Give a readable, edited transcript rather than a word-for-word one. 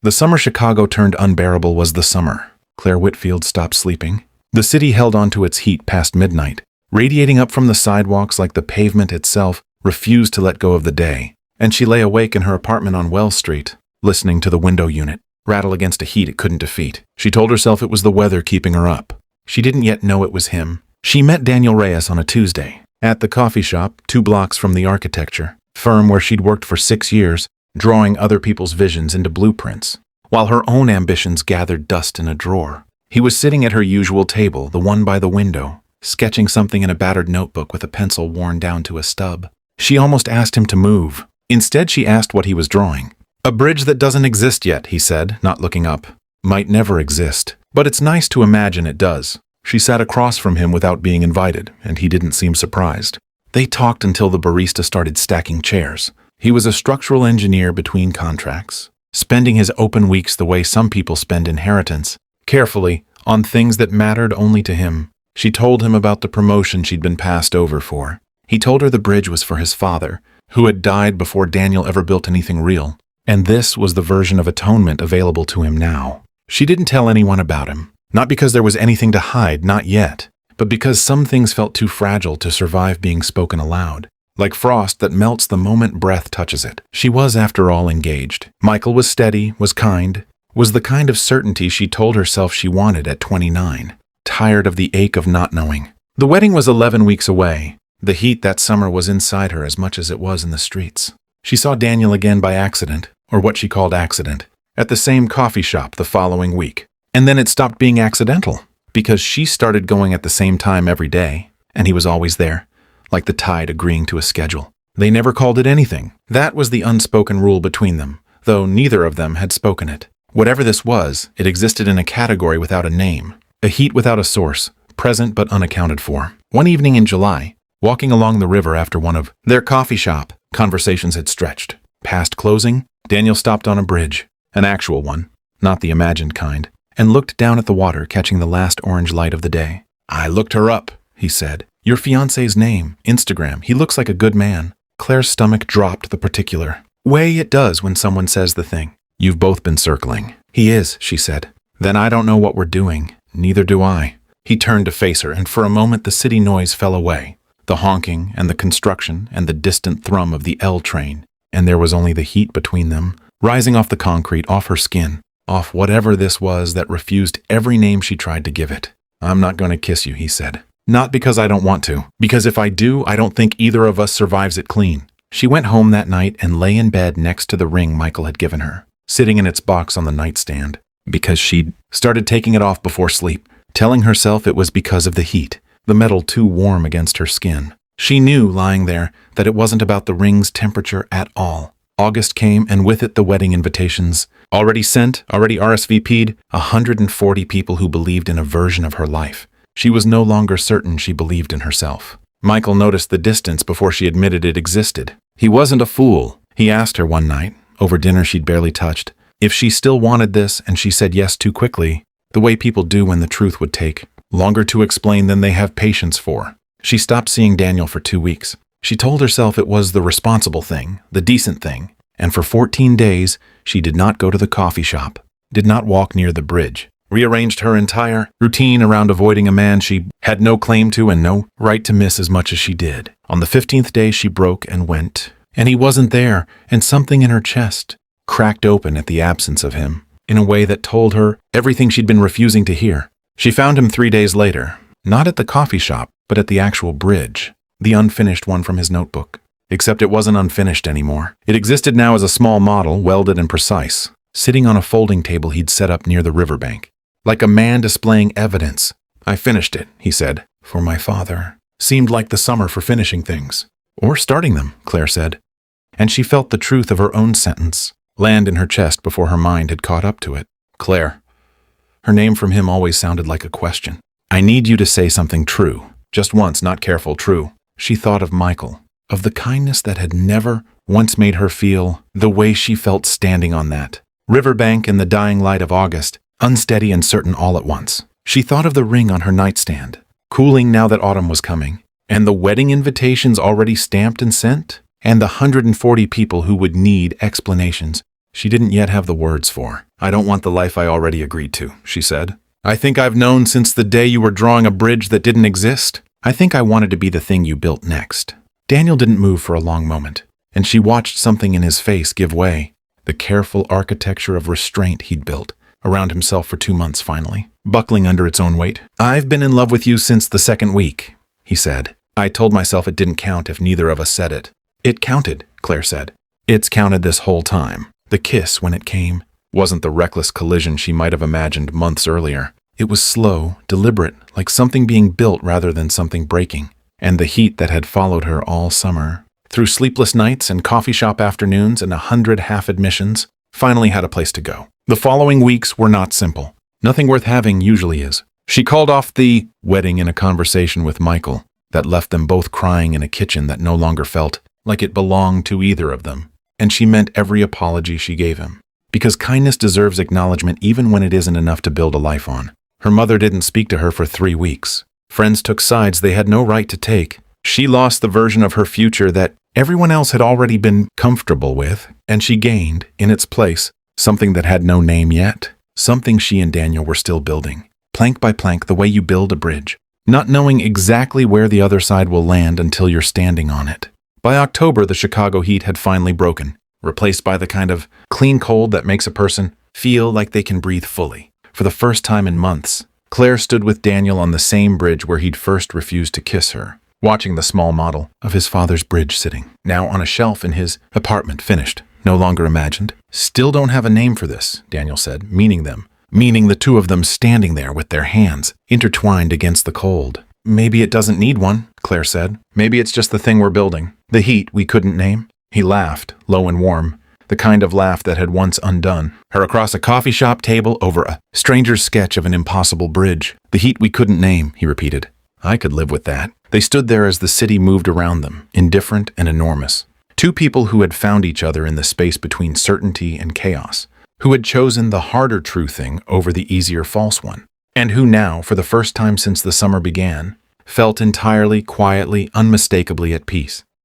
The summer Chicago turned unbearable was the summer. Claire Whitfield stopped sleeping. The city held on to its heat past midnight. Radiating up from the sidewalks like the pavement itself refused to let go of the day, and she lay awake in her apartment on Wells Street, listening to the window unit rattle against a heat it couldn't defeat. She told herself it was the weather keeping her up. She didn't yet know it was him. She met Daniel Reyes on a Tuesday, at the coffee shop 2 blocks from the architecture firm where she'd worked for 6 years, drawing other people's visions into blueprints, while her own ambitions gathered dust in a drawer. He was sitting at her usual table, the one by the window, sketching something in a battered notebook with a pencil worn down to a stub. She almost asked him to move. Instead, she asked what he was drawing. "A bridge that doesn't exist yet," he said, not looking up. "Might never exist, but it's nice to imagine it does." She sat across from him without being invited, and he didn't seem surprised. They talked until the barista started stacking chairs. He was a structural engineer between contracts, spending his open weeks the way some people spend inheritance, carefully, on things that mattered only to him. She told him about the promotion she'd been passed over for. He told her the bridge was for his father, who had died before Daniel ever built anything real, and this was the version of atonement available to him now. She didn't tell anyone about him, not because there was anything to hide, not yet, but because some things felt too fragile to survive being spoken aloud, like frost that melts the moment breath touches it. She was, after all, engaged. Michael was steady, was kind, was the kind of certainty she told herself she wanted at 29, tired of the ache of not knowing. The wedding was 11 weeks away. The heat that summer was inside her as much as it was in the streets. She saw Daniel again by accident, or what she called accident, at the same coffee shop the following week. And then it stopped being accidental, because she started going at the same time every day, and he was always there, like the tide agreeing to a schedule. They never called it anything. That was the unspoken rule between them, though neither of them had spoken it. Whatever this was, it existed in a category without a name, a heat without a source, present but unaccounted for. One evening in July, walking along the river after one of their coffee shop conversations had stretched. Past closing, Daniel stopped on a bridge, an actual one, not the imagined kind, and looked down at the water, catching the last orange light of the day. "I looked her up," he said. "Your fiancé's name, Instagram. He looks like a good man." Claire's stomach dropped the particular way it does when someone says the thing. "You've both been circling." "He is," she said. "Then I don't know what we're doing. Neither do I." He turned to face her, and for a moment the city noise fell away. The honking and the construction and the distant thrum of the L train, and there was only the heat between them, rising off the concrete, off her skin, off whatever this was that refused every name she tried to give it. "I'm not going to kiss you," he said. "Not because I don't want to, because if I do, I don't think either of us survives it clean." She went home that night and lay in bed next to the ring Michael had given her, sitting in its box on the nightstand, because she'd started taking it off before sleep, telling herself it was because of the heat, the metal too warm against her skin. She knew, lying there, that it wasn't about the ring's temperature at all. August came, and with it the wedding invitations. Already sent, already RSVP'd, 140 people who believed in a version of her life. She was no longer certain she believed in herself. Michael noticed the distance before she admitted it existed. He wasn't a fool. He asked her one night, over dinner she'd barely touched, if she still wanted this, and she said yes too quickly, the way people do when the truth would take longer to explain than they have patience for. She stopped seeing Daniel for 2 weeks. She told herself it was the responsible thing, the decent thing, and for 14 days she did not go to the coffee shop, did not walk near the bridge, rearranged her entire routine around avoiding a man she had no claim to and no right to miss as much as she did. On the 15th day she broke and went, and he wasn't there, and something in her chest cracked open at the absence of him, in a way that told her everything she'd been refusing to hear. She found him 3 days later, not at the coffee shop, but at the actual bridge, the unfinished one from his notebook. Except it wasn't unfinished anymore. It existed now as a small model, welded and precise, sitting on a folding table he'd set up near the riverbank, like a man displaying evidence. "I finished it," he said, "for my father." Seemed like the summer for finishing things. Or starting them, Claire said. And she felt the truth of her own sentence land in her chest before her mind had caught up to it. "Claire." Her name from him always sounded like a question. "I need you to say something true. Just once, not careful, true." She thought of Michael, of the kindness that had never once made her feel the way she felt standing on that riverbank in the dying light of August, unsteady and certain all at once. She thought of the ring on her nightstand, cooling now that autumn was coming, and the wedding invitations already stamped and sent, and the 140 people who would need explanations, she didn't yet have the words for. "I don't want the life I already agreed to," she said. "I think I've known since the day you were drawing a bridge that didn't exist. I think I wanted to be the thing you built next." Daniel didn't move for a long moment, and she watched something in his face give way. The careful architecture of restraint he'd built around himself for 2 months finally, buckling under its own weight. "I've been in love with you since the second week," he said. "I told myself it didn't count if neither of us said it." "It counted," Claire said. "It's counted this whole time." The kiss, when it came, wasn't the reckless collision she might have imagined months earlier. It was slow, deliberate, like something being built rather than something breaking. And the heat that had followed her all summer, through sleepless nights and coffee shop afternoons and 100 half-admissions, finally had a place to go. The following weeks were not simple. Nothing worth having usually is. She called off the wedding in a conversation with Michael that left them both crying in a kitchen that no longer felt like it belonged to either of them. And she meant every apology she gave him. Because kindness deserves acknowledgement even when it isn't enough to build a life on. Her mother didn't speak to her for 3 weeks. Friends took sides they had no right to take. She lost the version of her future that everyone else had already been comfortable with, and she gained, in its place, something that had no name yet. Something she and Daniel were still building. Plank by plank, the way you build a bridge. Not knowing exactly where the other side will land until you're standing on it. By October, the Chicago heat had finally broken, replaced by the kind of clean cold that makes a person feel like they can breathe fully. For the first time in months, Claire stood with Daniel on the same bridge where he'd first refused to kiss her, watching the small model of his father's bridge sitting, now on a shelf in his apartment, finished, no longer imagined. "Still don't have a name for this," Daniel said, meaning the two of them standing there with their hands intertwined against the cold. "Maybe it doesn't need one," Claire said. "Maybe it's just the thing we're building. The heat we couldn't name." He laughed, low and warm, the kind of laugh that had once undone her across a coffee shop table over a stranger's sketch of an impossible bridge. "The heat we couldn't name," he repeated. "I could live with that." They stood there as the city moved around them, indifferent and enormous. Two people who had found each other in the space between certainty and chaos, who had chosen the harder true thing over the easier false one, and who now, for the first time since the summer began, felt entirely, quietly, unmistakably at peace.